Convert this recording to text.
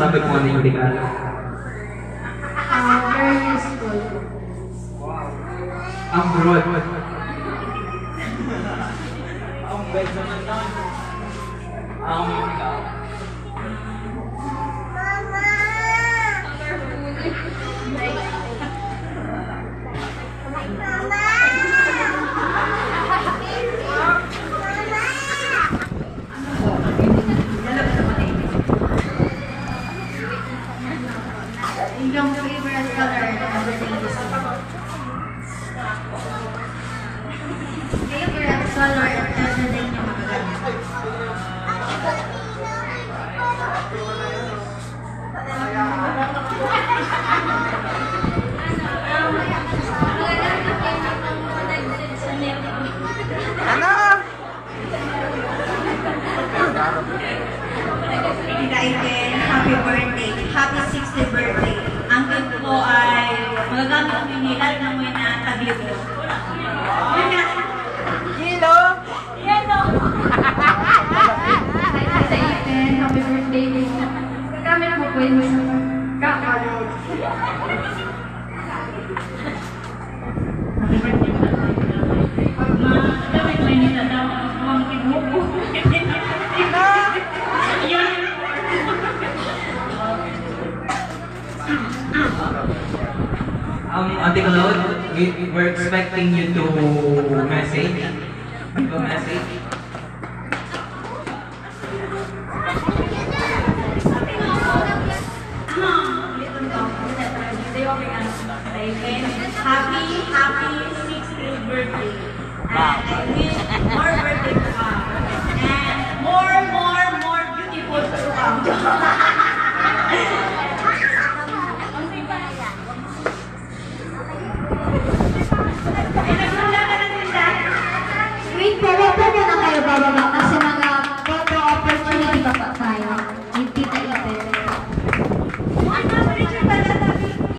masasabi kung ano yung regalo? Very useful. Ang broad. Ang bed naman lang. Ang ikaw. Yung favorite color of the day is favorite color of the day niya magagamit. Eden, happy birthday. Happy 60th birthday. Ang gift ko ay magagamit ang pinilal na mo na taglib mo. Kilo! Sa Eden, happy birthday din. Kami na po pwede sa kakalood. Ate Claude, we're expecting you to message. Give a message. Happy 60th birthday. And I wish more birthday to come. And more beautiful to come. Wait po, wag po muna kayo bababa.